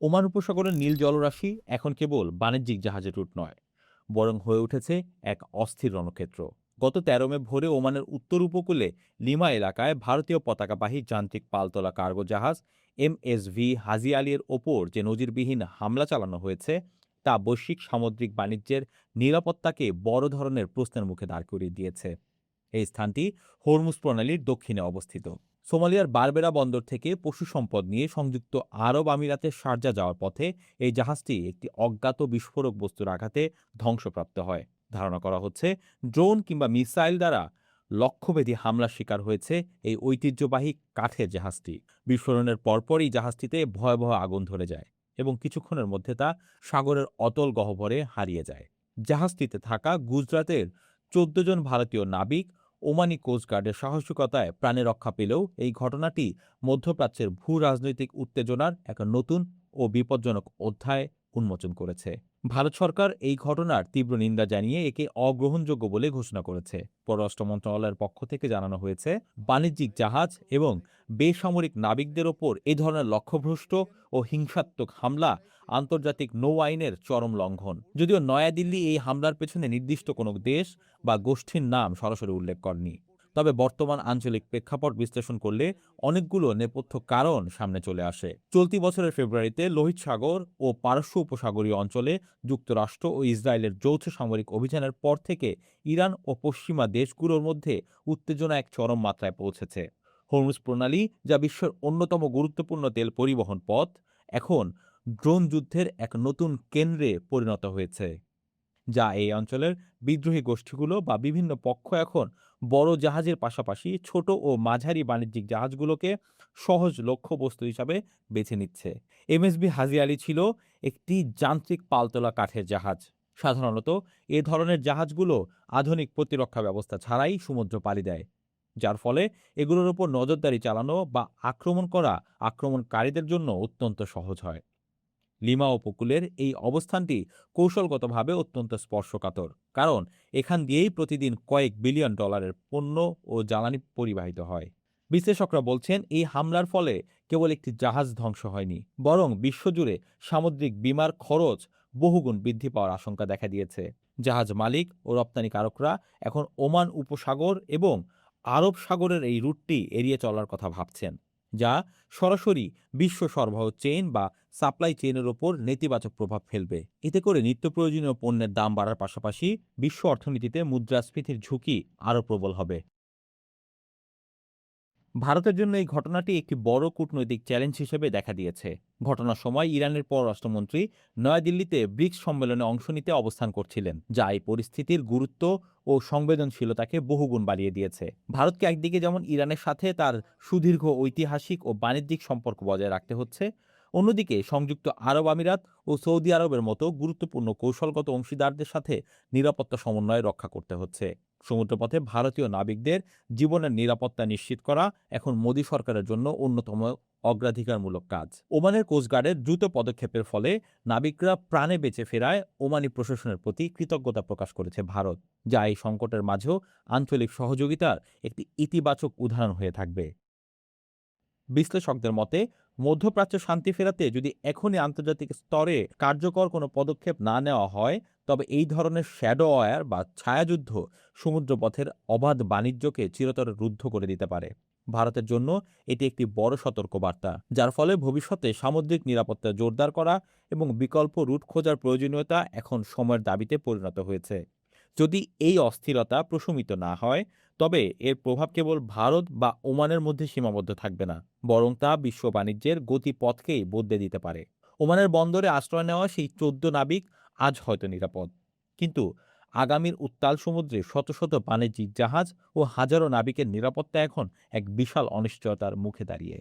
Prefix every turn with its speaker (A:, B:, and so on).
A: Oman উপসাগরের নীল জলরাশি এখন কেবল বাণিজ্যিক জাহাজের রুট নয়, বরং হয়ে উঠেছে এক অস্থির রণক্ষেত্র। গত ১৩ মে ভোরে ওমানের উত্তর উপকূলে লিমা এলাকায় ভারতীয় পতাকাবাহী যান্ত্রিক পালতোলা কার্গো জাহাজ এমএসভি হাজি আলীর ওপর যে নজিরবিহীন হামলা চালানো হয়েছে, তা বৈশ্বিক সামুদ্রিক বাণিজ্যের নিরাপত্তাকে বড় ধরনের প্রশ্নের মুখে দাঁড় করিয়ে দিয়েছে। এই স্থানটি হরমুজ প্রণালীর দক্ষিণে অবস্থিত। সোমালিয়ার বারবেরা বন্দর থেকে পশু সম্পদ নিয়ে সংযুক্ত আরব আমিরাতের শারজা যাওয়ার পথে এই জাহাজটি একটি অজ্ঞাত বিস্ফোরক বস্তুর আঘাতে ধ্বংসপ্রাপ্ত হয়। ধারণা করা হচ্ছে ড্রোন কিংবা মিসাইল দ্বারা লক্ষ্যভেদী হামলার শিকার হয়েছে এই ঐতিহ্যবাহী কাঠের জাহাজটি। বিস্ফোরণের পরপরই জাহাজটিতে ভয়াবহ আগুন ধরে যায় এবং কিছুক্ষণের মধ্যে তা সাগরের অতল গহ্বরে হারিয়ে যায়। জাহাজটিতে থাকা গুজরাতের ১৪ জন ভারতীয় নাবিক ওমানি কোস্টগার্ডের সাহসিকতায় প্রাণে রক্ষা পেলেও এই ঘটনাটি মধ্যপ্রাচ্যের ভূ রাজনৈতিক উত্তেজনার এক নতুন ও বিপজ্জনক অধ্যায় উন্মোচন করেছে। ভারত সরকার এই ঘটনার তীব্র নিন্দা জানিয়ে একে অগ্রহণযোগ্য বলে ঘোষণা করেছে। পররাষ্ট্র মন্ত্রণালয়ের পক্ষ থেকে জানানো হয়েছে, বাণিজ্যিক জাহাজ এবং বেসামরিক নাবিকদের ওপর এ ধরনের লক্ষ্যভ্রষ্ট ও হিংসাত্মক হামলা আন্তর্জাতিক নৌ আইনের চরম লঙ্ঘন। যদিও নয়াদিল্লি এই হামলার পেছনে নির্দিষ্ট কোনো দেশ বা গোষ্ঠীর নাম সরাসরি উল্লেখ করেনি, তবে বর্তমান আঞ্চলিক প্রেক্ষাপট বিশ্লেষণ করলে অনেকগুলো নেপথ্য কারণ সামনে চলে আসে। চলতি বছরের ফেব্রুয়ারিতে লোহিত সাগর ও পারস্য উপসাগরীয় অঞ্চলে যুক্তরাষ্ট্র ও ইসরায়েলের যৌথ সামরিক অভিযানের পর থেকে ইরান ও পশ্চিমা দেশগুলোর মধ্যে উত্তেজনা এক চরম মাত্রায় পৌঁছেছে। হরমুজ প্রণালী, যা বিশ্বের অন্যতম গুরুত্বপূর্ণ তেল পরিবহন পথ, এখন ড্রোন যুদ্ধের এক নতুন কেন্দ্রে পরিণত হয়েছে, যা এই অঞ্চলের বিদ্রোহী গোষ্ঠীগুলো বা বিভিন্ন পক্ষ এখন বড় জাহাজের পাশাপাশি ছোট ও মাঝারি বাণিজ্যিক জাহাজগুলোকে সহজ লক্ষ্যবস্তু হিসাবে বেছে নিচ্ছে। এমএসভি হাজি আলী ছিল একটি যান্ত্রিক পালতোলা কাঠের জাহাজ। সাধারণত এ ধরনের জাহাজগুলো আধুনিক প্রতিরক্ষা ব্যবস্থা ছাড়াই সমুদ্র পাড়ি দেয়, যার ফলে এগুলোর উপর নজরদারি চালানো বা আক্রমণ করা আক্রমণকারীদের জন্য অত্যন্ত সহজ হয়। লিমা উপকূলের এই অবস্থানটি কৌশলগতভাবে অত্যন্ত স্পর্শকাতর, কারণ এখান দিয়েই প্রতিদিন কয়েক বিলিয়ন ডলারের পণ্য ও জ্বালানি পরিবাহিত হয়। বিশ্লেষকরা বলছেন, এই হামলার ফলে কেবল একটি জাহাজ ধ্বংস হয়নি, বরং বিশ্বজুড়ে সামুদ্রিক বিমার খরচ বহুগুণ বৃদ্ধি পাওয়ার আশঙ্কা দেখা দিয়েছে। জাহাজ মালিক ও রপ্তানিকারকরা এখন ওমান উপসাগর এবং আরব সাগরের এই রুটটি এড়িয়ে চলার কথা ভাবছেন, যা সরাসরি বিশ্ব সরবরাহ চেইন বা সাপ্লাই চেইনের ওপর নেতিবাচক প্রভাব ফেলবে। এতে করে নিত্য প্রয়োজনীয় পণ্যের দাম বাড়ার পাশাপাশি বিশ্ব অর্থনীতিতে মুদ্রাস্ফীতির ঝুঁকি আরও প্রবল হবে। ভারতের জন্য এই ঘটনাটি একটি বড় কূটনৈতিক চ্যালেঞ্জ হিসেবে দেখা দিয়েছে। ঘটনার সময় ইরানের পররাষ্ট্রমন্ত্রী নয়াদিল্লিতে ব্রিক্স সম্মেলনে অংশ নিতে অবস্থান করছিলেন, যা এই পরিস্থিতির গুরুত্ব ও সংবেদনশীলতাকে বহুগুণ বাড়িয়ে দিয়েছে। ভারতকে একদিকে যেমন ইরানের সাথে তার সুদীর্ঘ ঐতিহাসিক ও বাণিজ্যিক সম্পর্ক বজায় রাখতে হচ্ছে, অন্যদিকে সংযুক্ত আরব আমিরাত ও সৌদি আরবের মতো গুরুত্বপূর্ণ কৌশলগত অংশীদারদের সাথে নিরাপত্তা সমন্বয় রক্ষা করতে হচ্ছে। সমুদ্রপথে ভারতীয় নাবিকদের জীবনের নিরাপত্তা নিশ্চিত করা এখন মোদী সরকারের জন্য অন্যতম অগ্রাধিকারমূলক কাজ। ওমানের কোস্টগার্ডের দ্রুত পদক্ষেপের ফলে নাবিকরা প্রাণে বেঁচে ফেরায় ওমানি প্রশাসনের প্রতি কৃতজ্ঞতা প্রকাশ করেছে ভারত, যা এই সংকটের মাঝেও আঞ্চলিক সহযোগিতার একটি ইতিবাচক উদাহরণ হয়ে থাকবে। বিশ্লেষকদের মতে, মধ্যপ্রাচ্য শান্তি ফেরাতে যদি এখনই আন্তর্জাতিক স্তরে কার্যকর কোনো পদক্ষেপ না নেওয়া হয়, তবে এই ধরনের শ্যাডো ওয়ার বা ছায়াযুদ্ধ সমুদ্রপথের অবাধ বাণিজ্যকে চিরতরে রুদ্ধ করে দিতে পারে। ভারতের জন্য এটি একটি বড় সতর্কবার্তা, যার ফলে ভবিষ্যতে সামুদ্রিক নিরাপত্তা জোরদার করা এবং বিকল্প রুট খোঁজার প্রয়োজনীয়তা এখন সময়ের দাবিতে পরিণত হয়েছে। যদি এই অস্থিরতা প্রশমিত না হয়, তবে এর প্রভাব কেবল ভারত বা ওমানের মধ্যে সীমাবদ্ধ থাকবে না, বরং তা বিশ্ব বাণিজ্যের গতিপথকেই বদলে দিতে পারে। ওমানের বন্দরে আশ্রয় নেওয়া সেই ১৪ নাবিক আজ হয়তো নিরাপদ, কিন্তু আগামীর উত্তাল সমুদ্রে শত শত বাণিজ্যিক জাহাজ ও হাজারো নাবিকের নিরাপত্তা এখন এক বিশাল অনিশ্চয়তার মুখে দাঁড়িয়ে।